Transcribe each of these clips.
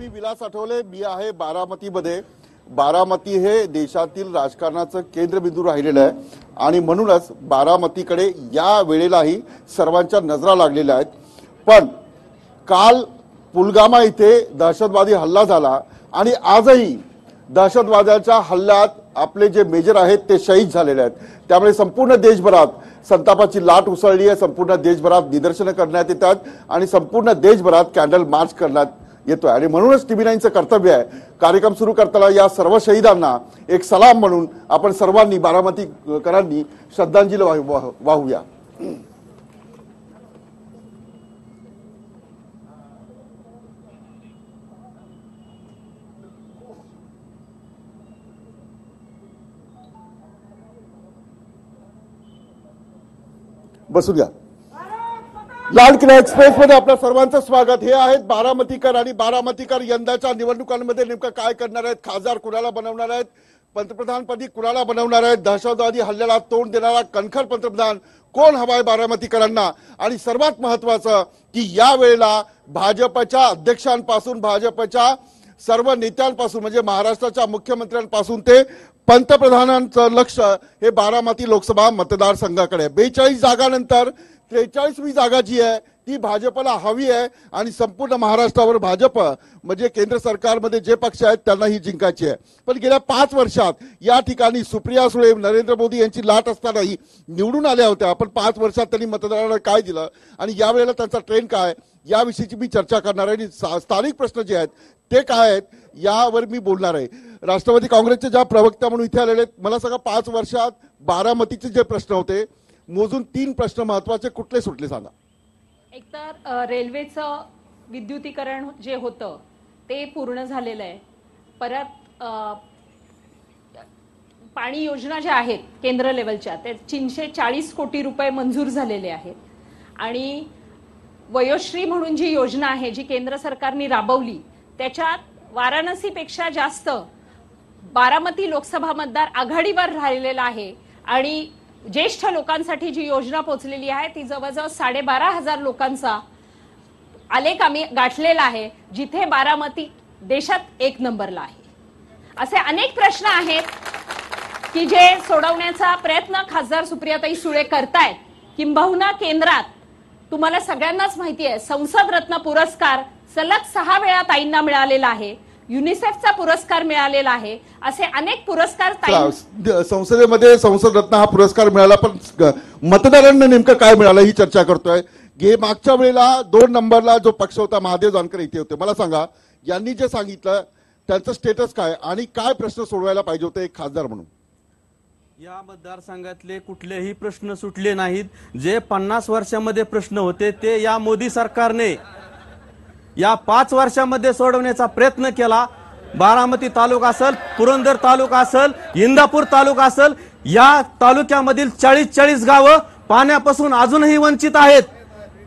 मी विलास आठवले, मी आहे बारामतीमध्ये। बारामती हे देशातील राजकारणाचं केंद्रबिंदू राहिलेलं आहे आणि म्हणूनच बारामतीकडे या वेळेलाही सर्वांच्या नजरा लागलेल्या आहेत। पण काल पुलगामा इथे दहशतवादी हल्ला झाला आणि आजही दहशतवाद्याच्या हल्ल्यात आपले जे मेजर आहेत ते शहीद झालेले आहेत। त्यामुळे संपूर्ण देशभरात संतापाची लाट उसळली आहे। संपूर्ण देशभरात निदर्शनं करण्यात येतात आणि संपूर्ण देशभरात कॅन्डल मार्च करण्यात येतोय आणि म्हणूनच TV9चं कर्तव्य आहे कार्यक्रम सुरू करताना या सर्व शहीदांना एक सलाम म्हणून आपण सर्वांनी बारामतीकरांनी श्रद्धांजली वाहूया। बसून घ्या। लाल किल्ला एक्सप्रेस मध्ये आपल्या सर्वांचं स्वागत। हे आहेत बारामतीकर आणि बारामतीकर यंदाच्या निवडणुकांमध्ये नेमकं काय करणार आहेत, खासदार कुणाला बनवणार आहेत, पंतप्रधानपदी कुणाला बनवणार आहेत, दहशतवादी हल्ल्याला तोंड देणारा कणखर पंतप्रधान कोण हवाय बारामतीकरांना, आणि सर्वात महत्वाचं की या वेळेला भाजपच्या अध्यक्षांपासून भाजपच्या सर्व नेत्यांपासून म्हणजे महाराष्ट्राच्या मुख्यमंत्र्यांपासून ते पंतप्रधानांचं लक्ष हे बारामती लोकसभा मतदारसंघाकडे। 42 जागांनंतर 43वी जागा जी आहे ती भाजपला हवी आहे आणि संपूर्ण महाराष्ट्रावर भाजप म्हणजे केंद्र सरकारमध्ये जे पक्ष आहेत त्यांना ही जिंकायची आहे। पण गेल्या 5 वर्षात या ठिकाणी सुप्रिया सुळे नरेंद्र मोदी यांची लाट असतानाही निवडून आल्या होत्या, पण 5 वर्षात त्यांनी मतदारांना काय दिलं आणि यावेळेला त्यांचा ट्रेंड काय याविषयीची मी चर्चा करणार आहे आणि स्थानिक प्रश्न जे आहेत ते काय आहेत यावर मी बोलणार आहे। राष्ट्रवादी काँग्रेसचे ज्या प्रवक्ता म्हणून इथे आलेले मला सांगा 5 वर्षात बारामतीचे जे प्रश्न होते मोजून 3 प्रश्न महत्वाचे कुठले सुटले सांगा। एक तर रेल्वेचं विद्युतीकरण जे होतं ते पूर्ण झालेलं आहे। परत पाणी योजना ज्या आहेत केंद्र लेवलच्या ते 340 कोटी रुपये मंजूर झालेले आहेत आणि वयोश्री म्हणून जी योजना आहे जी केंद्र सरकारने राबवली त्याच्यात वाराणसीपेक्षा जास्त बारामती लोकसभा मतदार आघाडीवर राहिलेला आहे आणि ज्येष्ठ लोकांसाठी जी योजना पोहोचलेली आहे ती जवळजवळ 12,500 लोकांचा आलेख आम्ही गाठलेला आहे, जिथे बारामती देशात 1 नंबरला आहे। असे अनेक प्रश्न आहेत की जे सोडवण्याचा प्रयत्न खासदार सुप्रियाताई सुळे करतायत। किंबहुना केंद्रात तुम्हाला सगळ्यांनाच माहिती आहे संसद रत्न पुरस्कार सलग 6 वेळा ताईंना मिळालेला आहे, युनिसेफचा पुरस्कार मिळालेला आहे, असे अनेक पुरस्कार संसदेमध्ये संसद रत्न हा पुरस्कार मिळाला, पण मतदारांना नेमकं काय मिळालं ही चर्चा करतोय। मागच्या वेळेला 2 नंबरला जो पक्ष होता महादेव जानकर इथे होते, मला सांगा यांनी जे सांगितलं त्यांचं स्टेटस काय आणि काय प्रश्न सोडवायला पाहिजे होते एक खासदार म्हणून। या मतदारसंघातले कुठलेही प्रश्न सुटले नाहीत। जे 50 वर्षांमध्ये प्रश्न होते ते या मोदी सरकारने या 5 वर्षांमध्ये सोडवण्याचा प्रयत्न केला। बारामती तालुका असेल, पुरंदर तालुका असेल, इंदापूर तालुका असेल, या तालुक्यामधील 40 गावं पाण्यापासून अजूनही वंचित आहेत।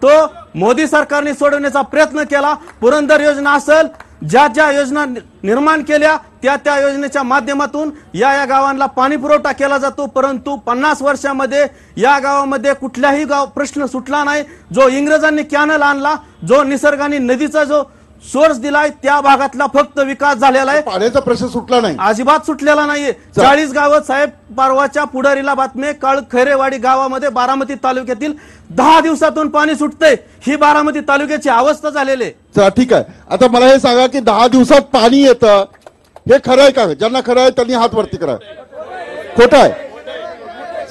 तो मोदी सरकारने सोडवण्याचा प्रयत्न केला। पुरंदर योजना असेल, ज्या योजना निर्माण केल्या त्या योजनेच्या माध्यमातून या गावांना पाणी पुरवठा केला जातो, परंतु 50 वर्षांमध्ये या गावामध्ये कुठलाही प्रश्न सुटला नाही। जो इंग्रजांनी कॅनल आणला, जो निसर्गाने नदीचा जो सोर्स दिलाय त्या भागातला फक्त विकास झालेला आहे, पाण्याचा प्रश्न सुटला नाही, अजिबात सुटलेला नाहीये। 40 गावं साहेब परवाच्या पुढारीला बातमी काळ खैरेवाडी गावामध्ये बारामती तालुक्यातील 10 दिवसातून पाणी सुटते, ही बारामती तालुक्याची अवस्था झालेली आहे। ठीक आहे, आता मला हे सांगा की 10 दिवसात पाणी येतं हे खरं आहे का? ज्यांना खरं आहे त्यांनी हात वरती करा। खोटं आहे?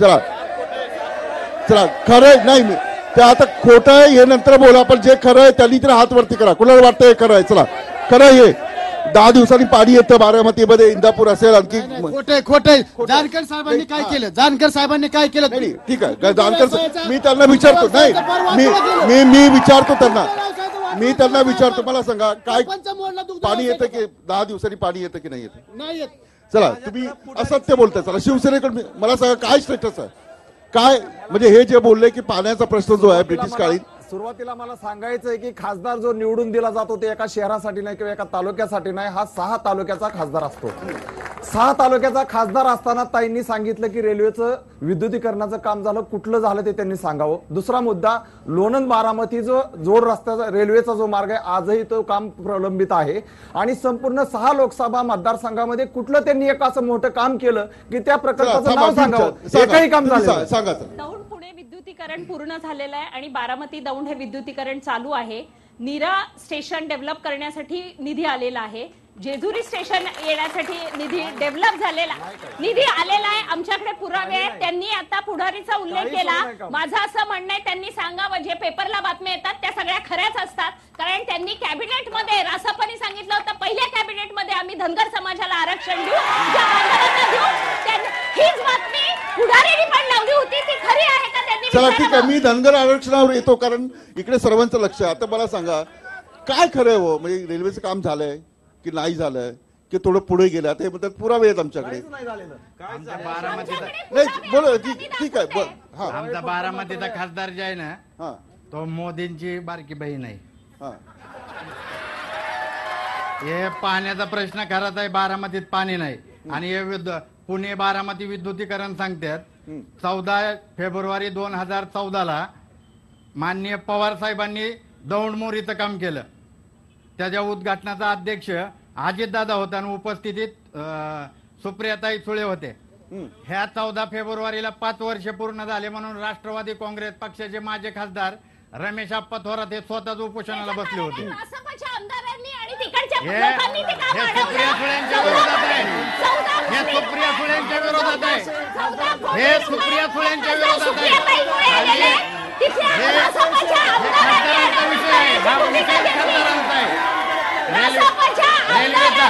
चला चला खरं नाही ते आता खोटं आहे हे नंतर बोला, पण जे खरं आहे त्यांनी तर हात वरती करा। कुणाला वाटतं हे खरं आहे? चला खरं आहे, 10 दिवसांनी पाणी येतं बारामतीमध्ये, इंदापूर असेल आणखी खोटे जानकर साहेबांनी काय केलं? जानकर साहेबांनी काय केलं? ठीक आहे जानकर मी त्यांना विचारतो, नाही मी विचारतो त्यांना, मी त्यांना विचारतो मला सांगा काय पाणी येतं की 10 दिवसांनी पाणी येतं की नाही येतं? नाही येत। चला तुम्ही असत्य बोलताय, चला शिवसेनेकडे मला सांगा काय स्टेटस आहे काय? म्हणजे हे जे बोलले की पाण्याचा प्रश्न जो आहे ब्रिटिश काळी सुरुवातीला मला सांगायचं आहे की खासदार जो निवडून दिला जातो ते एका शहरासाठी नाही किंवा एका तालुक्यासाठी नाही, हा 6 तालुक्याचा खासदार असतो। 6 तालुक्याचा खासदार असताना ताईंनी सांगितलं की रेल्वेचं विद्युतीकरणाचं काम झालं, कुठलं झालं ते त्यांनी सांगावं. दुसरा मुद्दा, लोणंद बारामती जो जोड रस्त्याचा रेल्वेचा जो मार्ग आहे आजही तो काम प्रलंबित आहे. आणि संपूर्ण 6 लोकसभा मतदारसंघामध्ये कुठलं त्यांनी एक असं मोठं काम केलं की त्या प्रकल्पाचं नाव सांगावं, एकही काम झालं सांगा. दौंड पुणे विद्युतीकरण पूर्ण झालेलं आहे आणि बारामती दौंड हे विद्युतीकरण चालू आहे. नीरा स्टेशन डेव्हलप करण्यासाठी निधी आलेला आहे. जेजुरी स्टेशन येण्यासाठी निधी डेव्हलप झालेला निधी आलेला आहे. आमच्याकडे पुरावे आहेत. त्यांनी आता पुढारीचा उल्लेख केला. माझं असं म्हणणं आहे त्यांनी सांगावं, जे पेपरला बातम्या येतात त्या सगळ्या खऱ्याच असतात. कारण त्यांनी कॅबिनेटमध्ये रासपने सांगितलं होतं, पहिल्या कॅबिनेटमध्ये आम्ही धनगर समाजाला आरक्षण देऊ, ज्या बांधवांना देऊ. हीच बातमी पुढारीने पण लावली होती, ती खरी आहे का त्यांनी? चला ठीक आहे, मी धनगर आरक्षणावर येतो कारण इकडे सर्वांचं लक्ष आहे. आता मला सांगा काय खरं हो, म्हणजे रेल्वेचं काम झालंय की नाही झालंय की थोडं पुढे गेलं? आता हे म्हणतात पुरावे आहेत आमच्याकडे. नाही बोल, ठीक आहे. आमचा बारामतीचा खासदार जे आहे ना तो मोदींची बारकी बहीण आहे. हे पाण्याचा प्रश्न खराच आहे, बारामतीत पाणी नाही. आणि हे पुणे बारामती विद्युतीकरण सांगतात 14 फेब्रुवारी 2014 माननीय पवार साहेबांनी दौंड मोरीचं काम केलं. त्याच्या उद्घाटनाचा अध्यक्ष अजितदादा होता आणि उपस्थितीत सुप्रियाताई सुळे होते. ह्या 14 फेब्रुवारीला 5 वर्ष पूर्ण झाले म्हणून राष्ट्रवादी काँग्रेस पक्षाचे माजी खासदार रमेश आप्पा थोरात हे स्वतःच उपोषणाला बसले होते. हे सुप्रिया सुळेंच्या विरोधात आहे. हे सुप्रिया सुळेंच्या विरोधात आहे. हे सुप्रिया सुळेंच्या विरोधात आहे. हे खासदारांचा विषय आहे. हा विषय खासदारांचा आहे. रेल्वेचा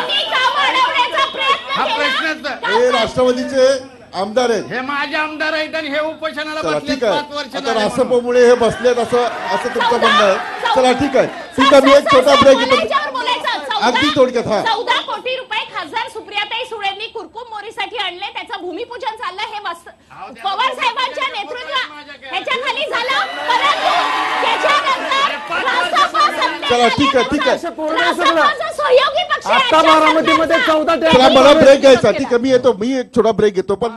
हा प्रश्नच. हे राष्ट्रवादीचे आमदार आहेत, हे माझे आमदार आहेत आणि हे उपोषणाला चला बसले ठीक 5 आहे. वर्ष आता रासपमुळे हे बसलेत असं तुमचं म्हणणं आहे. चला ठीक आहे, ठीक आहे. मी एक छोटा ब्रेक घेतो, अगदी थोडक्यात. 14 कोटी रुपये खासदार सुप्रियाताई सुळेंनी कुरकुम मोरीसाठी आणले. त्याचं भूमिपूजन चाललं. हे पवार साहेबांच्या नेतृत्वात ह्याच्याखाली झालं. परंतु चला ठीक आहे, ठीक आहे. सहयोगी पक्ष आता बारामतीमध्ये 14 चला मला ब्रेक घ्यायचा. ठीक आहे, मी येतो. मी एक छोटा ब्रेक घेतो. पण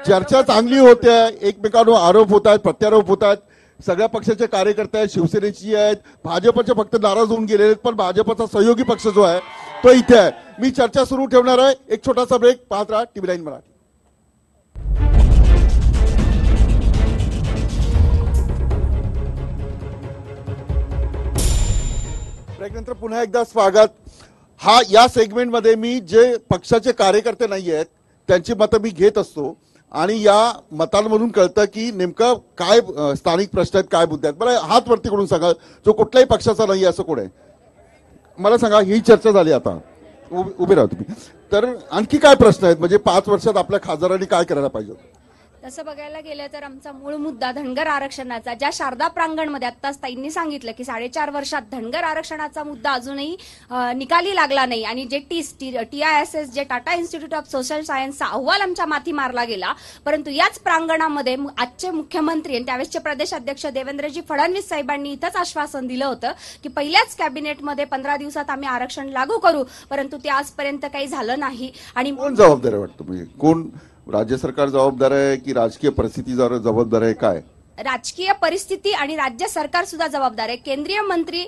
चर्चा चांगली होते, एकमेकांवर आरोप होत आहेत, प्रत्यारोप होत आहेत. सगळ्या पक्षाचे कार्यकर्ते आहेत, शिवसेनेची आहेत, भाजपचे फक्त नाराज होऊन गेलेले आहेत. पण भाजपचा सहयोगी पक्ष जो आहे तो इथे आहे. मी चर्चा सुरू ठेवणार आहे. एक छोटासा ब्रेक. पाहत राहा TV9 मराठी. ब्रेक नंतर पुन्हा एकदा स्वागत. या सेगमेंटमध्ये मी जे पक्षाचे कार्यकर्ते नाही आहेत त्यांची मतं मी घेत असतो आणि या मतांमधून कळतं की नेमकं काय स्थानिक प्रश्न आहेत, काय मुद्दे आहेत. मला हात वरती करून सांगा, जो कुठल्याही पक्षाचा नाही असं कोण आहे मला सांगा. ही चर्चा झाली, आता उभे राहा तुम्ही. तर आणखी काय प्रश्न आहेत, म्हणजे 5 वर्षात आपल्या खासदारांनी काय करायला पाहिजे? तसं बघायला गेलं तर आमचा मूळ मुद्दा धनगर आरक्षणाचा, ज्या शारदा प्रांगणमध्ये आत्ताच ताईंनी सांगितलं की 4.5 वर्षात धनगर आरक्षणाचा मुद्दा अजूनही निकाली लागला नाही. आणि जे TISS जे टाटा इन्स्टिट्यूट ऑफ सोशल सायन्सचा अहवाल आमच्या माथी मारला गेला. परंतु याच प्रांगणामध्ये आजचे मुख्यमंत्री आणि त्यावेळेसचे प्रदेशाध्यक्ष देवेंद्रजी फडणवीस साहेबांनी इथंच आश्वासन दिलं होतं की पहिल्याच कॅबिनेटमध्ये 15 दिवसात आम्ही आरक्षण लागू करू. परंतु ते आजपर्यंत काही झालं नाही. आणि कोण जबाबदार आहे वाटतं, म्हणजे कोण? राज्य सरकार जबाबदार आहे की राजकीय परिस्थिती जबाबदार आहे? काय राजकीय परिस्थिती आणि राज्य सरकार सुद्धा जबाबदार आहे. केंद्रीय मंत्री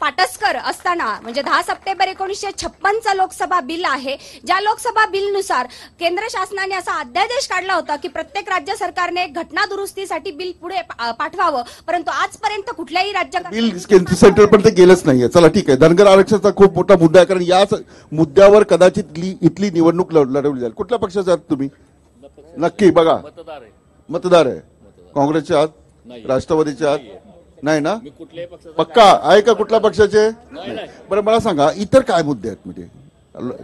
पाटसकर असताना म्हणजे 10 सप्टेंबर 1956चा लोकसभा बिल आहे, ज्या लोकसभा बिलनुसार केंद्र शासनाने असा अध्यादेश काढला होता की प्रत्येक राज्य सरकारने घटना दुरुस्तीसाठी बिल पुढे पाठवावं. परंतु आजपर्यंत कुठल्याही राज्य बिल सेंटर पण ते गेलंच नाहीये. चला ठीक आहे, धनगर आरक्षणाचा खूप मोठा मुद्दा आहे कारण याच मुद्द्यावर कदाचित इथली निवडणूक लढवली जाईल. कुठल्या पक्षाचे आहात तुम्ही? नक्की बघा, मतदार आहे. काँग्रेसचे आहात? राष्ट्रवादीचे आहात? नाही ना? पक्का आहे का कुठल्या पक्षाचे? बरं मला सांगा, इतर काय मुद्दे आहेत? म्हणजे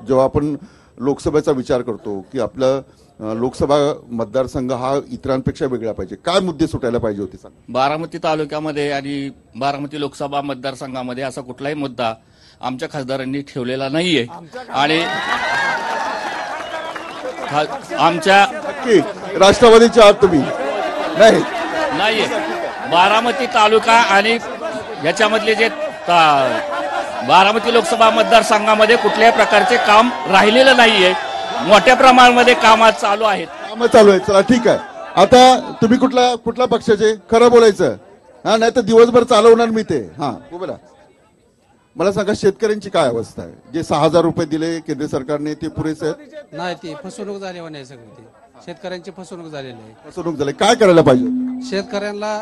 जेव्हा आपण लोकसभेचा विचार करतो की आपलं लोकसभा मतदारसंघ हा इतरांपेक्षा वेगळा पाहिजे, काय मुद्दे सुटायला पाहिजे होते? सांग. बारामती तालुक्यामध्ये आणि बारामती लोकसभा मतदारसंघामध्ये असा कुठलाही मुद्दा आमच्या खासदारांनी ठेवलेला नाहीये. आणि आमच्या राष्ट्रवादीचे आहात तुम्ही? नाहीये. बारामती तालुका आणि याच्यामधले जे बारामती लोकसभा मतदारसंघामध्ये कुठल्याही प्रकारचे काम राहिलेलं नाहीये. मोठ्या प्रमाणामध्ये कामात चालू आहेत. कामं चालू आहे. चला ठीक आहे. आता तुम्ही कुठल्या पक्षाचे, खरं बोलायचं हा, नाही तर दिवसभर चालवणार मी ते. हा उभं राहा. मला सांगा शेतकऱ्यांची काय अवस्था आहे? जे 6,000 रुपये दिले केंद्र सरकारने ते पुरेसे आहेत? नाही, ती फसवणूक झाली नाही सगळी. ती शेतकऱ्यांची फसवणूक झालेली आहे. फसवणूक झाली. काय करायला पाहिजे? शेतकऱ्यांना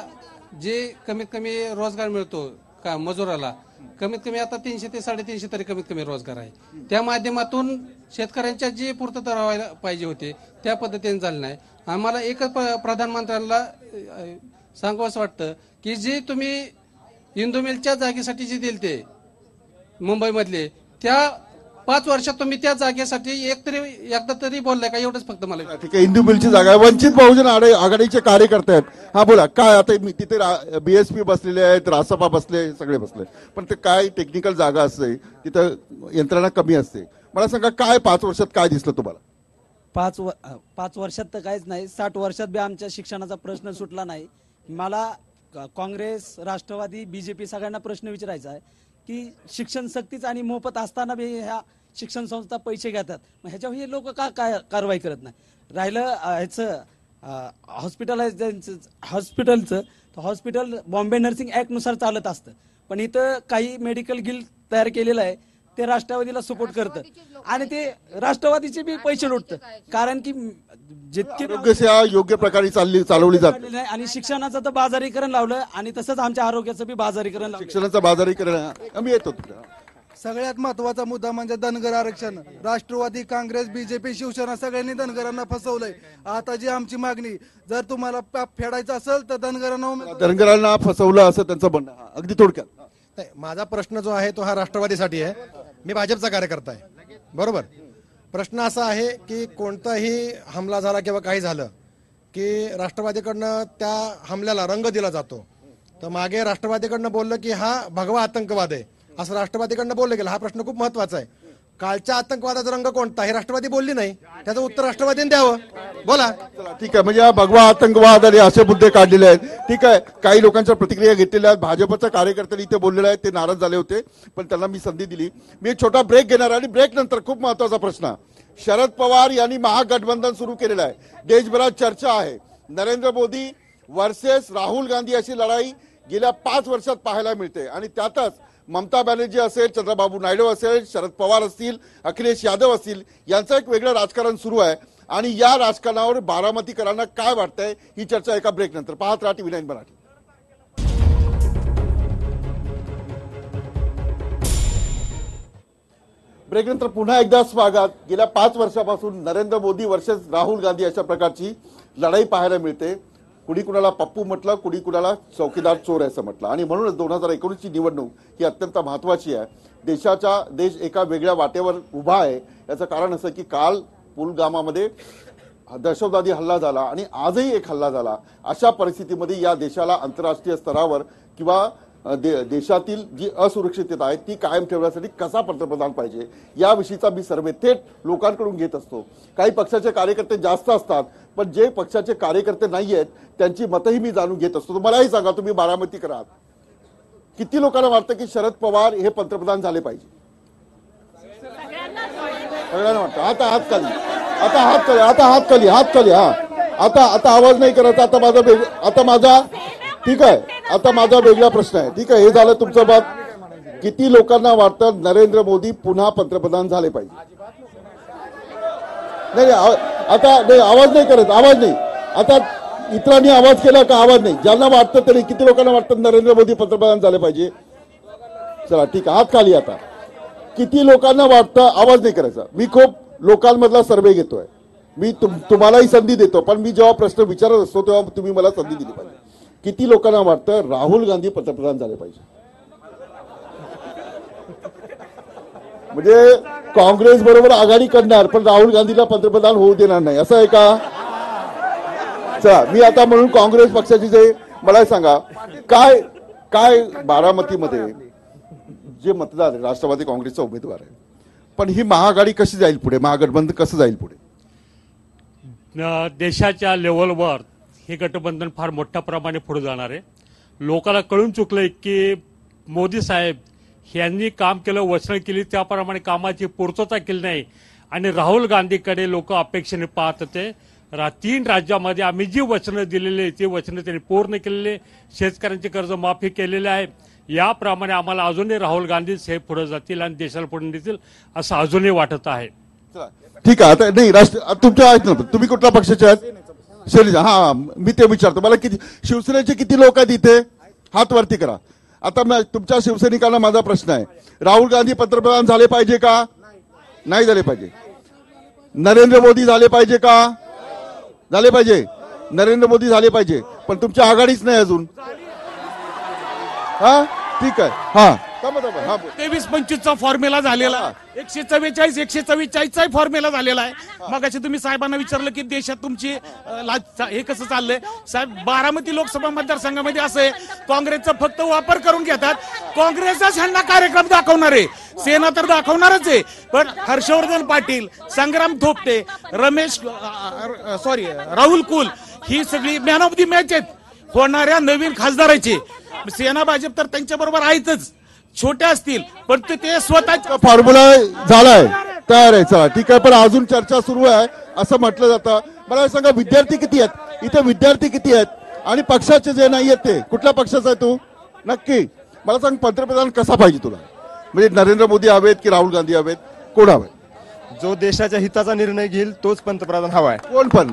जे कमीत कमी रोजगार मिळतो का मजुराला, कमीत कमी आता 300 ते 350 तरी कमीत कमी रोजगार आहे. त्या माध्यमातून शेतकऱ्यांच्या जी पूर्तता व्हायला पाहिजे होते त्या पद्धतीने झाली नाही. आम्हाला एकच प्रधानमंत्र्यांना सांगावंसं वाटतं की जे तुम्ही इंदू मिलच्या जागेसाठी जे दिले ते मुंबईमधले, त्या 5 वर्षात तुम्ही त्या जागेसाठी एकदा तरी बोललाय का? एवढंच फक्त मला. ठीक आहे. इंदू मिलची जागा आहे. वंचित बहुजन आघाडीचे कार्यकर्ते आहेत. हा बोला काय? आता तिथे बीएसपी बसलेले आहेत, रासपा बसले, सगळे बसले, पण ते काय टेक्निकल जागा असते तिथं यंत्रणा कमी असते. मला सांगा काय 5 वर्षात काय दिसलं तुम्हाला? 5 वर्षात तर काहीच नाही. 60 वर्षात बी आमच्या शिक्षणाचा प्रश्न सुटला नाही. मला काँग्रेस, राष्ट्रवादी, बीजेपी सगळ्यांना प्रश्न विचारायचा आहे की शिक्षण सक्तीच आणि मोफत असताना बी ह्या शिक्षण संस्था पैसे घेतात, मग ह्याच्यावर हे लोक का काय कारवाई करत नाही? राहिलं ह्याचं हॉस्पिटलचं, हॉस्पिटल बॉम्बे नर्सिंग ऍक्टनुसार चालत असतं, पण इथं काही मेडिकल गिल्ड तयार केलेलं आहे ते राष्ट्रवादीला सपोर्ट करतं आणि ते राष्ट्रवादीचे बी पैसे लुटतं. कारण की जितकी आरोग्यसेवा योग्य प्रकारे चालवली जाते नाही आणि शिक्षणाचं तर बाजारीकरण लावलं आणि तसंच आमच्या आरोग्याचं बी बाजारीकरण लावलं. शिक्षणाचं बाजारीकरण आम्ही येतो. सगळ्यात महत्वाचा मुद्दा म्हणजे धनगर आरक्षण. राष्ट्रवादी, काँग्रेस, बीजेपी, शिवसेना सगळ्यांनी धनगरांना फसवलंय. आता जी आमची मागणी, जर तुम्हाला फेडायचं असेल तर धनगरांना फसवलं असं त्यांचं म्हणणं. अगदी थोडक्यात माझा प्रश्न जो आहे तो हा राष्ट्रवादीसाठी आहे. मी भाजपचा कार्यकर्ता आहे, बरोबर. प्रश्न असा आहे की कोणताही हमला झाला किंवा काही झालं की राष्ट्रवादीकडनं त्या हमल्याला रंग दिला जातो. तर मागे राष्ट्रवादीकडनं बोललं की हा भगवा आतंकवाद आहे, असं राष्ट्रवादीकडनं बोललं गेलं. हा प्रश्न खूप महत्वाचा आहे. कालच्या आतंकवादाचा रंग कोणता हे राष्ट्रवादी बोलली नाही, त्याचं उत्तर राष्ट्रवादीने द्यावं. बोला. ठीक आहे. म्हणजे हा भगवा आतंकवाद आणि असे मुद्दे काढलेले आहेत. ठीक आहे. काही लोकांच्या प्रतिक्रिया घेतलेल्या आहेत. भाजपच्या कार्यकर्त्यांनी इथे बोललेले आहेत, ते नाराज झाले होते, पण त्यांना मी संधी दिली. मी एक छोटा ब्रेक घेणार आणि ब्रेक नंतर खूप महत्वाचा प्रश्न. शरद पवार यांनी महागठबंधन सुरू केलेलं आहे. देशभरात चर्चा आहे. नरेंद्र मोदी वर्सेस राहुल गांधी अशी लढाई गेल्या 5 वर्षात पाहायला मिळते आणि त्यातच ममता बॅनर्जी असेल, चंद्रबाबू नायडू असेल, शरद पवार असतील, अखिलेश यादव असतील, यांचं एक वेगळं राजकारण सुरू आहे आणि या राजकारणावर बारामतीकरांना काय वाटतंय ही चर्चा एका ब्रेक नंतर. पाहत राहा TV9 मराठी. ब्रेक नंतर पुन्हा एकदा स्वागत. गेल्या 5 वर्षापासून नरेंद्र मोदी वर्सेस राहुल गांधी अशा प्रकारची लढाई पाहायला मिळते. कुणी कुणाला पप्पू म्हटलं, कुणी कुणाला चौकीदार चोर असं म्हटलं आणि म्हणूनच 2019ची निवडणूक ही अत्यंत महत्वाची आहे. देश एका वेगळ्या वाटेवर उभा आहे. याचं कारण असं की काल पुलगामामध्ये दहशतवादी हल्ला झाला आणि आजही एक हल्ला झाला. अशा परिस्थितीमध्ये या देशाला आंतरराष्ट्रीय स्तरावर किंवा देशातील जी असुरक्षितता आहे ती कायम ठेवण्यासाठी कसा पंतप्रधान पाहिजे याविषयीचा मी सर्वे थेट लोकांकडून घेत असतो. काही पक्षाचे कार्यकर्ते जास्त असतात, पण जे पक्षाचे कार्यकर्ते नाही आहेत त्यांची मतही मी जाणून घेत असतो. मलाही सांगा, तुम्ही बारामतीकर आहात, किती लोकांना वाटतं की शरद पवार हे पंतप्रधान झाले पाहिजे? सगळ्यांना वाटतं. आता हात खाली, आता हात खाली, आता हात खाली, हात खाली. हा आता आवाज नाही करायचा. आता माझा ठीक आहे. आता माझा वेगळा प्रश्न आहे. ठीक आहे, हे झालं तुमचं बात. किती लोकांना वाटतं नरेंद्र मोदी पुन्हा पंतप्रधान झाले पाहिजे? नाही आता नाही, आवाज नाही करत, आवाज नाही. आता इतरांनी आवाज केला का? आवाज नाही. ज्यांना वाटतं तरी किती लोकांना वाटतं नरेंद्र मोदी पंतप्रधान झाले पाहिजे? चला ठीक आहे, हात खाली. आता किती लोकांना वाटतं? आवाज नाही करायचा. मी खूप लोकांमधला सर्वे घेतोय. मी तुम्हालाही संधी देतो, पण मी जेव्हा प्रश्न विचारत असतो तेव्हा तुम्ही मला संधी दिली पाहिजे. किती लोकांना वाटतं राहुल गांधी पंतप्रधान झाले पाहिजे? म्हणजे काँग्रेस बरोबर आघाडी करणार पण राहुल गांधीला पंतप्रधान होऊ देणार नाही, असं आहे का? चला, मी आता म्हणून काँग्रेस पक्षाची जे मला सांगा, काय बारामतीमध्ये जे मतदार राष्ट्रवादी काँग्रेसचा उमेदवार आहे, पण ही महाआघाडी कशी जाईल पुढे? महागठबंधन कसं जाईल पुढे? देशाच्या लेवलवर हे गठबंधन फार मोठ्या प्रमाणे पुढे जाणार आहे. लोकांना कळून चुकलंय की मोदी साहेब यांनी काम केलं, वचनं केली, त्याप्रमाणे कामाची पूर्तता केली नाही आणि राहुल गांधीकडे लोक अपेक्षेने पाहत होते. 3 राज्यामध्ये आम्ही जी वचनं दिलेली ती वचनं त्यांनी पूर्ण केलेले, शेतकऱ्यांची कर्जमाफी केलेली आहे. याप्रमाणे आम्हाला अजूनही राहुल गांधीच हे पुढे जातील आणि देशाला पुढे नेतील असं अजूनही वाटत आहे. ठीक आहे. आता नाही तुमच्या आहेत ना, तुम्ही कुठल्या पक्षाचे आहेत? शैलजा. हा, मी ते विचारतो. मला किती शिवसेनेचे किती लोक आहेत इथे? हात वरती करा. आता तुमच्या शिवसैनिकांना माझा प्रश्न आहे, राहुल गांधी पंतप्रधान झाले पाहिजे का नाही झाले पाहिजे? नरेंद्र मोदी झाले पाहिजे का? झाले पाहिजे. नरेंद्र मोदी झाले पाहिजे, पण तुमची आघाडीच नाही अजून. हा, ठीक आहे. हा, 23-25चा फॉर्म्युला झालेला, 144 144चा फॉर्म्युला झालेला आहे. मग अशी तुम्ही साहेबांना विचारलं की देशात तुमची हे कसं चाललंय साहेब? बारामती लोकसभा मतदारसंघामध्ये असं आहे, काँग्रेसचा फक्त वापर करून घेतात. काँग्रेसचाच ह्यांना कार्यक्रम दाखवणार आहे, सेना तर दाखवणारच आहे, पण हर्षवर्धन पाटील, संग्राम थोपटे, राहुल कुल ही सगळी मॅन ऑफ दी मॅच आहेत होणाऱ्या नवीन खासदाराची. सेना भाजप तर त्यांच्या बरोबर आहेतच, छोटे असतील पण ते स्वतः फॉर्म्युला झालाय, तयार आहे. चला, ठीक आहे. पण अजून चर्चा सुरू आहे असं म्हटलं जातं. मला सांगा, विद्यार्थी किती आहेत इथे? विद्यार्थी किती आहेत? आणि पक्षाचे जे नाही आहेत ते कुठल्या पक्षाचा आहे तू? नक्की मला सांग, पंतप्रधान कसा पाहिजे तुला? म्हणजे नरेंद्र मोदी हवेत की राहुल गांधी हवेत? कोण हवेत? जो देशाच्या हिताचा निर्णय घेईल तोच पंतप्रधान हवाय.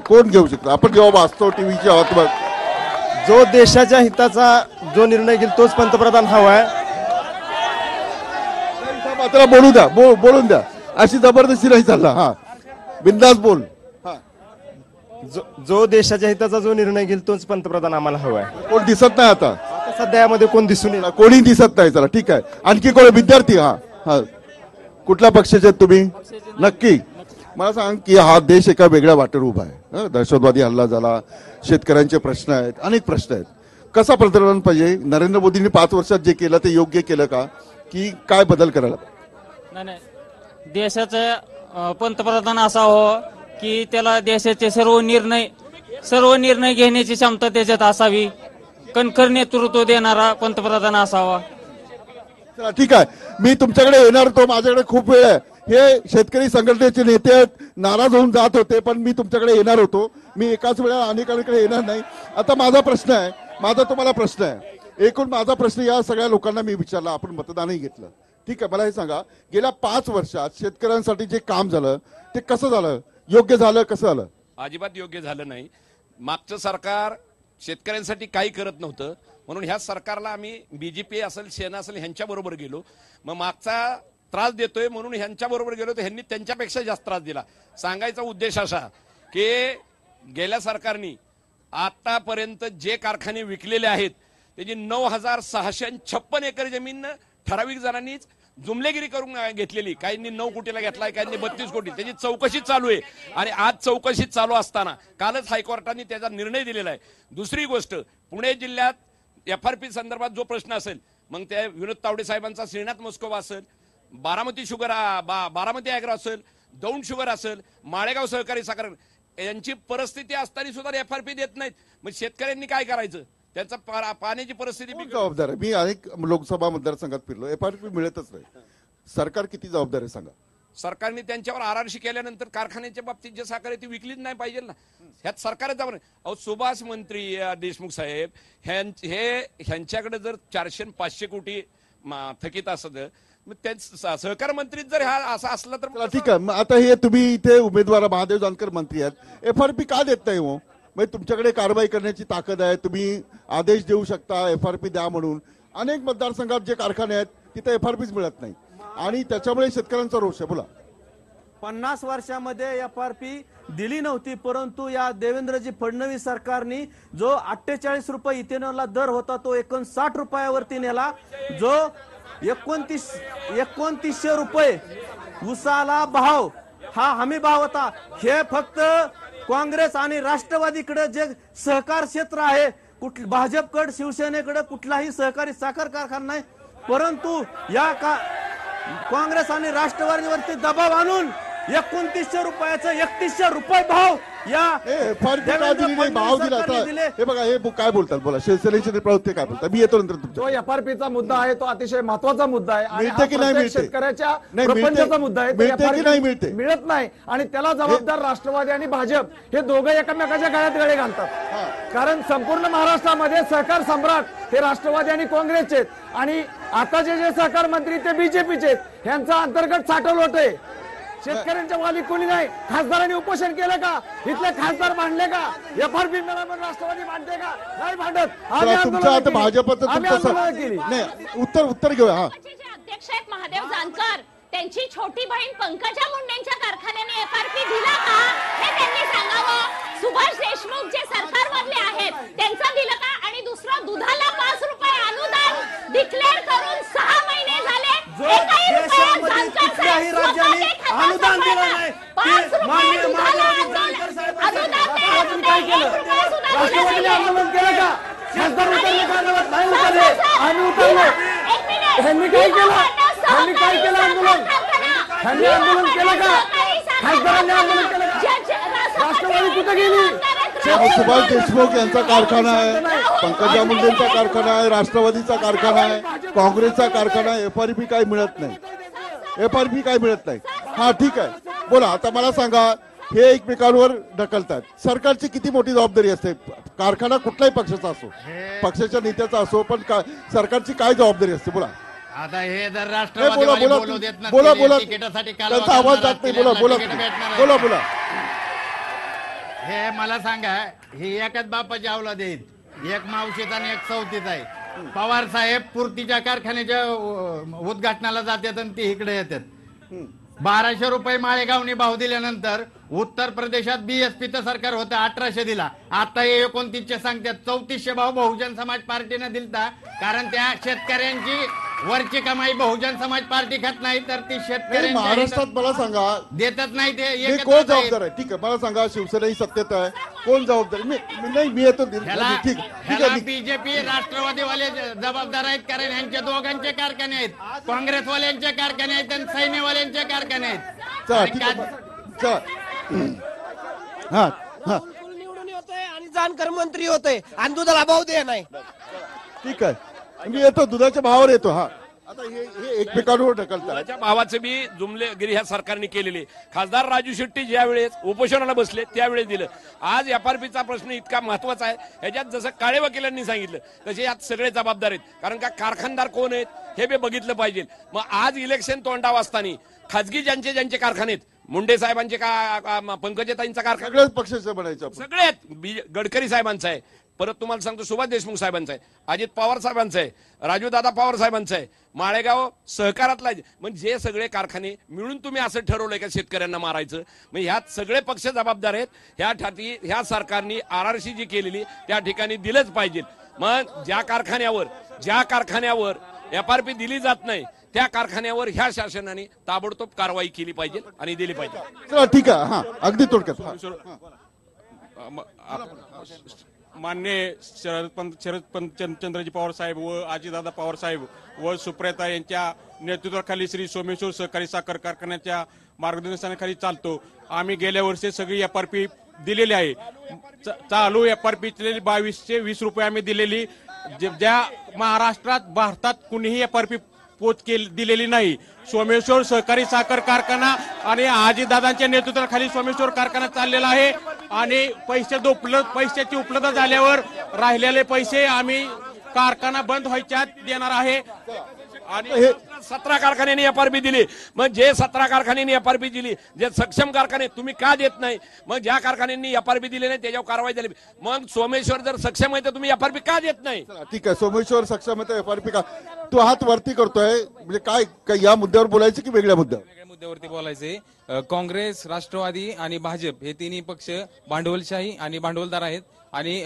कोण घेऊ शकतो? आपण जेव्हा वाचतो टीव्हीच्या आत, जो देशाच्या हिताचा जो निर्णय घेईल तोच पंतप्रधान हवाय. मात्र बोलू द्या, बोलून द्या. अशी जबरदस्ती नाही चालला. हा, बिंदास बोल. जो देशाच्या हिताचा जो निर्णय घेईल तोच पंतप्रधान आम्हाला हवाय. कोण दिसत नाही आता सध्या यामध्ये कोण दिसून येईल? कोणी दिसत नाही. चला, ठीक आहे. आणखी कोण? विद्यार्थी. हा हा, कुठल्या पक्षाचे आहेत तुम्ही? नक्की मला सांग की हा देश एका वेगळ्या वाटेवर उभा आहे. दहशतवादी हल्ला झाला, शेतकऱ्यांचे प्रश्न आहेत, अनेक प्रश्न आहेत. कसा पंतप्रधान पाहिजे? नरेंद्र मोदींनी 5 वर्षात जे केलं ते योग्य केलं का, की काय बदल करायला? नाही, देशाचं पंतप्रधान असा हो की त्याला देशाचे सर्व निर्णय घेण्याची क्षमता त्याच्यात असावी. कणखर नेतृत्व देणारा पंतप्रधान असावा. चला, ठीक आहे. मी तुमच्याकडे येणार होतो, माझ्याकडे खूप वेळ आहे. हे शेतकरी संघटनेचे नेते आहेत, नाराज होऊन जात होते, पण मी तुमच्याकडे येणार होतो. मी एकाच वेळा अनेकांकडे येणार नाही. आता माझा प्रश्न आहे, माझा तुम्हाला प्रश्न आहे. एकूण माझा प्रश्न या सगळ्या लोकांना मी विचारला, आपण मतदानही घेतलं, ठीक आहे. मला हे सांगा, गेल्या 5 वर्षात शेतकऱ्यांसाठी जे काम झालं ते कसं झालं? योग्य झालं? कसं झालं? अजिबात योग्य झालं नाही. मागचं सरकार शेतकऱ्यांसाठी काही करत नव्हतं, म्हणून ह्या सरकारला आम्ही बीजेपी असेल, सेना असेल ह्यांच्या बरोबर गेलो. मग मागचा त्रास देतोय म्हणून ह्यांच्या बरोबर गेलो, तर ह्यांनी त्यांच्यापेक्षा जास्त त्रास दिला. सांगायचा उद्देश असा की गेल्या सरकारने आतापर्यंत जे कारखाने विकलेले आहेत त्याची 9,656 एकर जमीन ठराविक जणांनीच जुमलेगिरी करून घेतलेली. काहींनी 9 कोटीला घेतलाय, काहींनी 32 कोटी. त्याची चौकशी चालू आहे आणि आज चौकशी चालू असताना कालच हायकोर्टाने त्याचा निर्णय दिलेला आहे. दुसरी गोष्ट, पुणे जिल्ह्यात FRP संदर्भात जो प्रश्न असेल, मग त्या विनोद तावडे साहेबांचा श्रीनाथ मस्कोवा असेल, बारामती शुगर बारामती ॲग्रो असेल, दौंड शुगर असेल, माळेगाव सहकारी साखर, यांची परिस्थिती असताना सुद्धा FRP देत नाहीत. मग शेतकऱ्यांनी काय करायचं? त्यांचा पाण्याची परिस्थिती जबाबदार आहे. मी अनेक लोकसभा मतदारसंघात फिरलो, FRP मिळतच नाही. सरकार किती जबाबदार आहे सांगा? सरकारने त्यांच्यावर आरआरशी केल्यानंतर कारखान्याच्या बाबतीत जे साखर आहे ती विकलीच नाही पाहिजे ना, ह्यात सरकारच जबाबदार. अहो, सुभाष मंत्री देशमुख साहेब ह्यांच्याकडे जर 400-500 कोटी थकीत असत, मग सहकार मंत्री जर हा असा असला तर ठीक आहे. आता हे तुम्ही इथे उमेदवार महादेव जानकर मंत्री आहेत, FRP का देत नाही हो? म्हणजे तुमच्याकडे कारवाई करण्याची ताकद आहे, तुम्ही आदेश देऊ शकता FRP द्या म्हणून. अनेक मतदारसंघात जे कारखाने आहेत तिथे FRPच मिळत नाही आणि त्याच्यामुळे शेतकऱ्यांचा रोष आहे. बोला. 50 वर्षामध्ये FRP दिली नव्हती, परंतु या देवेंद्रजी फडणवीस सरकारने जो 48 रुपये इथेनॉलला दर होता तो 59 रुपयावरती नेला. जो 2900 रुपये उसाला भाव हा हमी भाव होता. हे फक्त काँग्रेस आणि राष्ट्रवादीकडे जे सहकार क्षेत्र आहे, भाजपकडे शिवसेनेकडे कुठलाही सहकारी साखर कारखाना नाही, परंतु या काँग्रेस आणि राष्ट्रवादीवरती दबाव आणून 2900 रुपयाचा 3100 रुपये भाव या एफआरपी का दिली नाही, भाव दिला आता. हे बघा हे काय बोलतात, बोला शिवसेनेचे प्रवक्ते काय बोलतात, मी येतो नंतर तुमच्या. जो एफआरपीचा मुद्दा आहे तो अतिशय महत्वाचा मुद्दा आहे आणि मिळते की नाही प्रत्येक मिळते? शेतकऱ्याच्या नाही, प्रपंचाचा मुद्दा आहे. मिळते की नाही मिळते? मिळत नाही आणि त्याला जबाबदार राष्ट्रवादी आणि भाजप हे दोघं एकमेकाच्या गळ्यात गळे घालतात. कारण संपूर्ण महाराष्ट्रामध्ये सहकार सम्राट हे राष्ट्रवादी आणि काँग्रेसचे आहेत आणि आताचे जे सहकार मंत्री ते बीजेपीचे आहेत. यांचा अंतर्गत साठवलोट आहे. शेतकऱ्यांच्या वाली कोणी नाही. खासदारांनी उपोषण केलं का? इथले खासदार मांडले का? एफआरपी म्हणून राष्ट्रवादी मांडते का? नाही मांडत. तुमचं आता भाजपचं केली नाही. उत्तर घेऊया. हा अध्यक्ष आहेत महादेव जानकर, त्यांची छोटी बहीण पंकजा मुंडेंच्या कारखान्याने एफआरपी दिला का हे त्यांनी सांगावं. सुभाष देशमुख जे सरकारमधले आहेत त्यांचं दिलं का? आणि दुसरं दुधाला 5 रुपये अनुदान डिक्लेअर करून 6 महिने झाले. देशामध्ये कुठल्याही राज्याने अनुदान दिलं नाही. माननीय महादेव जानकर साहेबांनी काय केलं? राष्ट्रवादीने आंदोलन केलं का? खासदार उतरले का? नाही उतरले. आम्ही उतरलो. ह्यांनी काय केलं? ह्यांनी काय केलं आंदोलन? ह्यांनी आंदोलन केलं का? खासदारांनी आंदोलन केलं का? राष्ट्रवादी कुठे गेली? सुभाष देशमुख यांचा कारखाना आहे, पंकजा मुंडेंचा कारखाना आहे, राष्ट्रवादीचा कारखाना आहे, काँग्रेसचा कारखाना आहे. एफआरपी काय मिळत नाही. एफआरपी काय मिळत नाही. हा ठीक आहे, बोला. आता मला सांगा, हे एकमेकांवर ढकलतात. सरकारची किती मोठी जबाबदारी असते? कारखाना कुठल्याही पक्षाचा असो, पक्षाच्या नेत्याचा असो, पण सरकारची काय जबाबदारी असते? बोला. आता हे जर बोला राष्ट्रवादी बोला बोलू देत बोला बोला तिकिटासाठी त्यांचा आवाज जात नाही. बोला बोला बोला बोला. हे मला सांगा, ही एकच बापाची औलाद आहेत. एक मावशीचा आणि एक चौथीचा आहे. पवार साहेब पूर्तीच्या कारखान्याच्या उद्घाटनाला जातात आणि ते इकडे येतात. 1200 रुपये माळेगावनी भाव दिल्यानंतर उत्तर प्रदेशात बीएसपीचं सरकार होतं 1800 दिला. आता हे 2900 सांगतात. 3400 भाव बहुजन समाज पार्टीने दिलता. कारण त्या शेतकऱ्यांची वरची कमाई बहुजन समाज पार्टी खात नाही, तर ती शेतकऱ्यांच्या महाराष्ट्रात मला सांगा देतच नाही. ते कोण जबाबदार आहे? ठीक आहे, मला सांगा. शिवसेना ही सत्तेत आहे, कोण जबाबदार? मी येतो. ह्याला बीजेपी राष्ट्रवादीवाले जबाबदार आहेत. कारण यांच्या दोघांचे कारखाने आहेत. काँग्रेसवाल्यांचे कारखाने आहेत आणि सैन्यवाल्यांचे कारखाने आहेत. चला ठीक आहे, चला. हा हा निवडून येतोय आणि जानकर मंत्री होते आणि दुधाला भाव दे नाही. ठीक आहे, मी येतो. दुधाच्या भावावर येतो. हा आता हे एकमेकांवर ढकलतात. दुधाच्या भावाचे बी जुमलेगिरी ह्या सरकारने केलेली. खासदार राजू शेट्टी ज्यावेळेस उपोषणाला बसले त्यावेळेस दिलं. आज एफआरपीचा प्रश्न इतका महत्वाचा आहे. ह्याच्यात जसं काळे वकिलांनी सांगितलं तसे यात सगळे जबाबदार आहेत. कारण का कारखानदार कोण आहेत हे बी बघितलं पाहिजे. मग आज इलेक्शन तोंडावर असताना खाजगी ज्यांचे कारखाने आहेत, मुंडे साहेबांचे का पंकजाताईंचा कारखाना, सगळ्याच पक्षाचं बनायचं. सगळे आहेत. गडकरी साहेबांचा आहे, परत तुम्हाला सांगतो सुभाष देशमुख साहेबांचा आहे, अजित पवार साहेबांचा आहे, राजूदादा पवार साहेबांचा आहे, माळेगाव सहकारातला. म्हणजे जे सगळे कारखाने मिळून तुम्ही असं ठरवलंय का शेतकऱ्यांना मारायचं? मग ह्यात सगळे पक्ष जबाबदार आहेत. ह्या सरकारने आरआरसी जी केलेली त्या ठिकाणी दिलंच पाहिजे. मग ज्या कारखान्यावर एफआरपी दिली जात नाही त्या कारखान्यावर ह्या शासनाने ताबडतोब कारवाई केली पाहिजे आणि दिली पाहिजे. चला ठीक आहे. हा अगदी थोडक्यात. मान्य चंद्रजी पवार साहेब व अजितदादा पवार साहेब व सुप्रियाता यांच्या नेतृत्वाखाली श्री सोमेश्वर सहकारी साखर कारखान्याच्या मार्गदर्शनाखाली चालतो. आम्ही गेल्या वर्षी सगळी एफआरपी दिलेली आहे. चालू एफआरपी 2220 रुपये आम्ही दिलेली. ज्या महाराष्ट्रात भारतात कुणीही एफआरपी दिलेली नाही. सोमेश्वर सहकारी साखर कारखाना आणि अजितदादांच्या नेतृत्वाखाली सोमेश्वर कारखाना चाललेला आहे आणि पैशाची उपलब्ध झाल्यावर राहिलेले पैसे आम्ही कारखाना बंद व्हायच्या देणार आहे. आणि 17 कारखान्यांनी एफआरपी दिली. मग जे 17 कारखान्यांनी एफआरपी दिली, जे सक्षम कारखाने तुम्ही का देत नाही? मग ज्या कारखान्यांनी एफआरपी दिली नाही त्याच्यावर कारवाई झाली. मग सोमेश्वर जर सक्षम आहे तर तुम्ही एफआरपी का देत नाही? ठीक आहे, सोमेश्वर सक्षम आहे तर एफआरपी का? तू हात वरती करतोय म्हणजे काय या मुद्द्यावर बोलायचं की वेगळ्या मुद्द्यावरती बोलायचे? काँग्रेस, राष्ट्रवादी आणि भाजप हे तिन्ही पक्ष भांडवलशाही आणि भांडवलदार आहेत आणि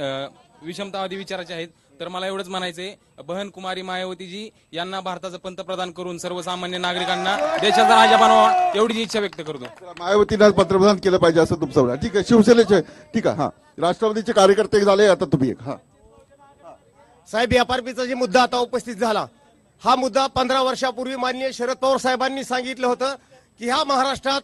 विषमतावादी विचाराचे आहेत. तर मला एवढंच म्हणायचंय, बहन कुमारी मायावतीजी यांना भारताचं पंतप्रधान करून सर्वसामान्य नागरिकांना देशाचा राजा बनवा एवढी इच्छा व्यक्त करतो. मायावतींना पंतप्रधान केलं पाहिजे असं तुमचं म्हणणं. ठीक आहे, शिवसेनेचे ठीक आहे. हा राष्ट्रवादीचे कार्यकर्ते झाले, आता तुम्ही एक. हा साहेब, एफआरपीचा जे मुद्दा आता उपस्थित झाला, हा मुद्दा 15 वर्षापूर्वी माननीय शरद पवार साहेबांनी सांगितलं होतं की ह्या महाराष्ट्रात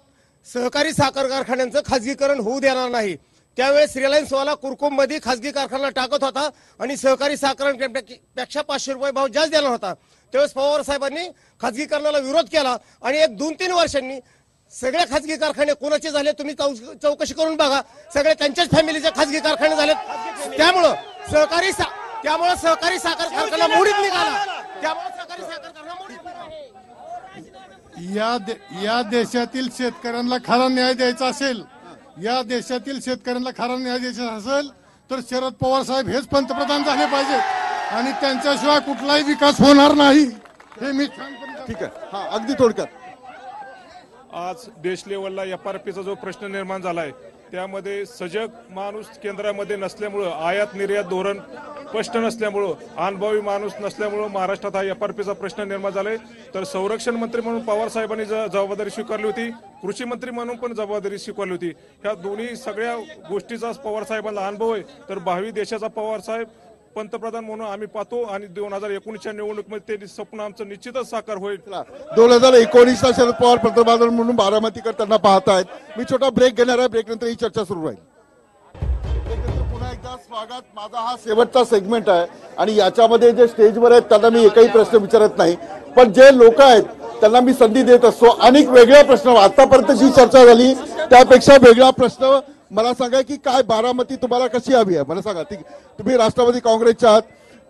सहकारी साखर कारखान्यांचं खाजगीकरण होऊ देणार नाही. त्यावेळेस रिलायन्सवाला कुरकुममध्ये खासगी कारखाना टाकत होता आणि सहकारी साखरांपेक्षा 500 रुपये भाव जास्त दिला होता. त्यावेळेस पवार साहेबांनी खासगीकरणाला विरोध केला आणि एक 2-3 वर्षांनी सगळे खासगी कारखाने कोणाचे झाले तुम्ही चौकशी करून बघा, सगळे त्यांच्याच फॅमिलीचे खासगी कारखाने झालेत. त्यामुळं सहकारी साखर कारखाना मोडीत निघाला. या देशातील शेतकऱ्यांना खरा न्याय द्यायचा असेल, या देशातील शेतकऱ्यांना खरा न्याय द्यायचा असेल तर शरद पवार साहेब हेच पंतप्रधान झाले पाहिजेत आणि त्यांच्याशिवाय कुठलाही विकास होणार नाही हे मी ठीक आहे. हा, अगदी थोडक्यात. आज देश लेवलला FRPचा जो प्रश्न निर्माण झालाय त्यामध्ये सजग माणूस केंद्रामध्ये नसल्यामुळं, आयात निर्यात धोरण स्पष्ट नसल्यामुळं, अनुभवी माणूस नसल्यामुळं महाराष्ट्रात हा FRPचा प्रश्न निर्माण झालाय. तर संरक्षण मंत्री म्हणून पवार साहेबांनी जबाबदारी स्वीकारली होती, कृषी मंत्री म्हणून पण जबाबदारी स्वीकारली होती. ह्या दोन्ही सगळ्या गोष्टीचा पवार साहेबांना अनुभव आहे. तर भावी देशाचा पवार साहेब पंतप्रधान म्हणून आम्ही पाहतो आणि 2019च्या निवडणुकीमध्ये ते स्वप्न आमचं निश्चितच साकार होईल. 2019ला शरद पवार पंतप्रधान म्हणून बारामतीकर त्यांना पाहतायत. मी छोटा ब्रेक घेणार आहे, ब्रेक नंतर ही चर्चा सुरू राहील. पुन्हा एकदा स्वागत. माझा हा शेवटचा सेगमेंट आहे आणि याच्यामध्ये जे स्टेजवर आहेत त्यांना मी एकही प्रश्न विचारत नाही, पण जे लोक आहेत त्यांना मी संधी देत असतो. अनेक वेगळ्या प्रश्न, आतापर्यंत जी चर्चा झाली त्यापेक्षा वेगळा प्रश्न मला सांगा की काय बारामती तुम्हाला कशी हवी आहे मला सांगा. तुम्ही राष्ट्रवादी काँग्रेसच्या आहात,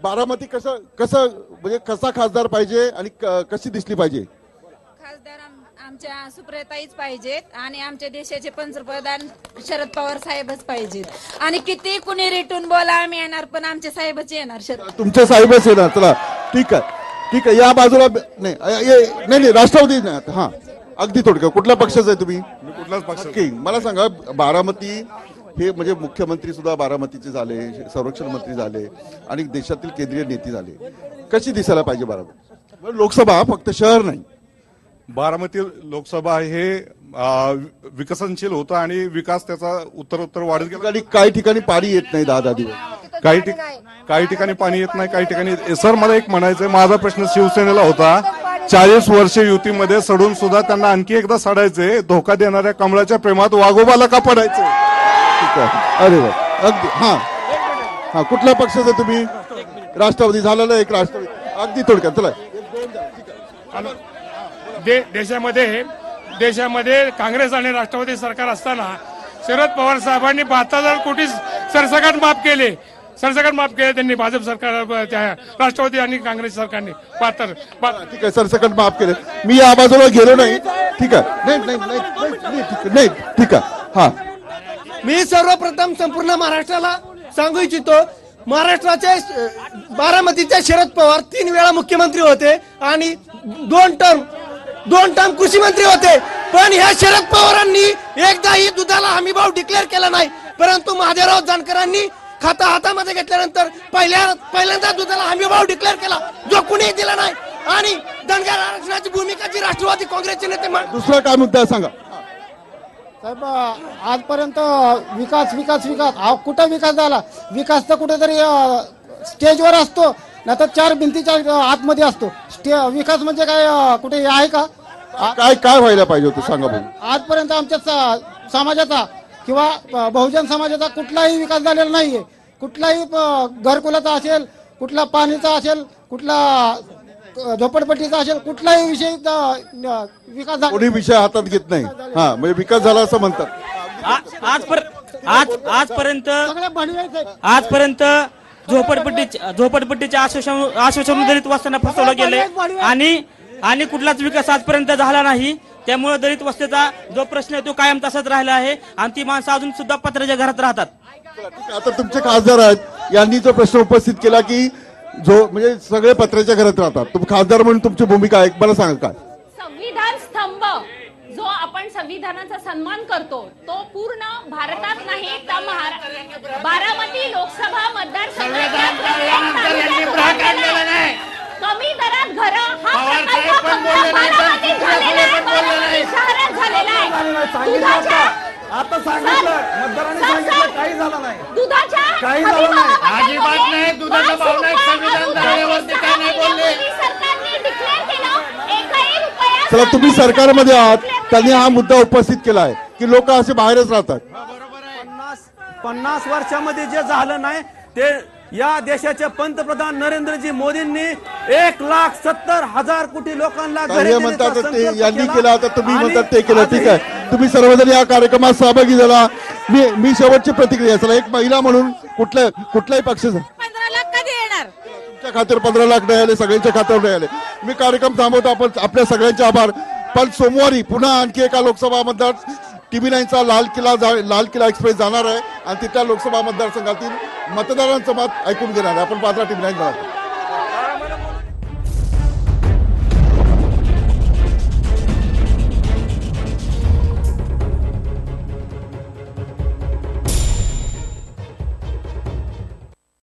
बारामती कसं म्हणजे कसा खासदार पाहिजे आणि कशी दिसली पाहिजे? खासदार आमच्या सुप्रियाताईच पाहिजेत आणि आमच्या देशाचे पंतप्रधान शरद पवार साहेबच पाहिजेत आणि किती कुणी रिटून बोला आम्ही येणार, पण आमचे साहेबच येणार. शरद तुमचे साहेबच येणार. चला ठीक आहे. या बाजूला नाही राष्ट्रवादी नाही. हा, अगदी थोडक्यात. कुठल्या पक्षाचं आहे तुम्ही? कुठलाच पक्ष. मला सांगा, बारामती हे म्हणजे मुख्यमंत्री सुद्धा बारामतीचे झाले, संरक्षण मंत्री झाले आणि देशातील केंद्रीय नेते झाले. कशी दिसायला पाहिजे बारामती? लोकसभा फक्त शहर नाही, बारामती लोकसभा हे विकसनशील होतं आणि विकास त्याचा उत्तरोत्तर वाढत गेला. आणि काही ठिकाणी पाणी येत नाही 10 दिवस, काही ठिकाणी पाणी येत नाही, काही ठिकाणी. सर मला एक म्हणायचंय, माझा प्रश्न शिवसेनेला होता, 40 वर्ष युतीमध्ये सडून सुद्धा त्यांना आणखी एकदा सडायचे, धोका देणाऱ्या कमळाच्या प्रेमात वाघोबाला का पडायचे? ठीक आहे. अरे वा, अगदी. हा, कुठल्या पक्षाचे तुम्ही? राष्ट्रवादी झालेलं एक राष्ट्रवादी. अगदी थोडक्यात. चला. देशामध्ये काँग्रेस आणि राष्ट्रवादी सरकार असताना शरद पवार साहेबांनी 72,000 कोटी सरसकट माफ केले त्यांनी. भाजप सरकार, राष्ट्रवादी आणि काँग्रेस सरकारने 72. ठीक आहे, सरसकट माफ केले. मी या बाजूला गेलो नाही. ठीक आहे. नाही ठीक आहे. हा, मी सर्वप्रथम संपूर्ण महाराष्ट्राला सांगू इच्छितो, महाराष्ट्राचे बारामतीचे शरद पवार 3 वेळा मुख्यमंत्री होते आणि 2 टर्म कृषी मंत्री होते, पण ह्या शरद पवारांनी एकदाही दुधाला हमी भाव डिक्लेअर केला नाही. परंतु महादेवराव जानकरांनी खाता हातामध्ये घेतल्यानंतर पहिल्यांदा दुधाला हमी भाव डिक्लेअर केला, जो कुणीही दिला नाही. आणि धनगर आरक्षणाची भूमिका जी राष्ट्रवादी काँग्रेसचे नेते. दुसरा काय मुद्दा सांगा साहेब. आजपर्यंत विकास कुठं विकास झाला? विकास तर कुठेतरी स्टेजवर असतो, नाही तर 4 भिंतीच्या आतमध्ये असतो. विकास म्हणजे काय कुठे आहे का? काय व्हायला पाहिजे होतं सांगा बघू. आजपर्यंत आमच्या समाजाचा किंवा बहुजन समाजाचा कुठलाही विकास झालेला नाहीये. कुठलाही घरकुलाचा असेल, कुठला पाणीचा असेल, कुठला झोपडपट्टीचा असेल, कुठलाही विषय विकास कोणी विषय हातात घेत नाही. हा, म्हणजे विकास झाला असं म्हणतात. आजपर्यंत झोपडपट्टीच्या आश्वासन दलित वस्त्यांना फसवलं गेलंय आणि कुठलाच विकास आजपर्यंत झाला नाही. त्यामुळे दलित वस्तीचा जो प्रश्न आहे तो कायम तसाच राहिला आहे आणि ती माणसं अजून सुद्धा पत्र्याच्या घरात राहतात. आता तुमचे खासदार आहेत, यांनी जो प्रश्न उपस्थित केला की म्हणजे सगळे पत्र्याच्या घरात राहतात, तुम्ही खासदार म्हणून तुमची भूमिका आहे, मला सांगा काय? संविधान स्तंभ जो आपण संविधानाचा सन्मान करतो तो पूर्ण भारतात नाही तर बारामती लोकसभा मतदारसंघात कमी दरात घरं हा बारामतीत झालेला आहे, शहरात झालेला आहे. आता सांगितलं, मतदारांनी सांगितलं काही झालं नाही. दुधाच्या अजिबात नाही, दुधाचा भाव नाही, संविधान धारण्यावरती काय नाही बोलले. सरकारने डिक्लेअर केलं, एकही रुपया. चला, तुम्ही सरकारमध्ये आहात, त्यांनी हा मुद्दा उपस्थित केला आहे की लोक असे बाहेरच राहतात. 50 वर्षामध्ये जे झालं नाही ते या देशाचे पंतप्रधान नरेंद्रजी मोदींनी 1,70,000 कोटी लोकांना घरे हे म्हणतात देण्याचा ते संकल्प यांनी केला. केला आता तुम्ही आणि म्हणतात ते केलं. ठीक आजही आहे, तुम्ही सर्वजण या कार्यक्रमात सहभागी झाला. मी शेवटची प्रतिक्रिया, चला एक महिला म्हणून कुठल्याही पक्षाचा 15 लाख कधी येणार? तुमच्या खात्यावर 15 लाख नाही आले, सगळ्यांच्या खात्यावर नाही आले. मी कार्यक्रम थांबवतो. आपण आपल्या सगळ्यांचे आभार. पण सोमवारी पुन्हा आणखी एका लोकसभा मतदार TV9चा लाल किल्ला एक्सप्रेस जाणार आहे आणि तिथल्या लोकसभा मतदारसंघातील मतदारांचं मत ऐकून घेणार आहे. आपण पाहता TV9.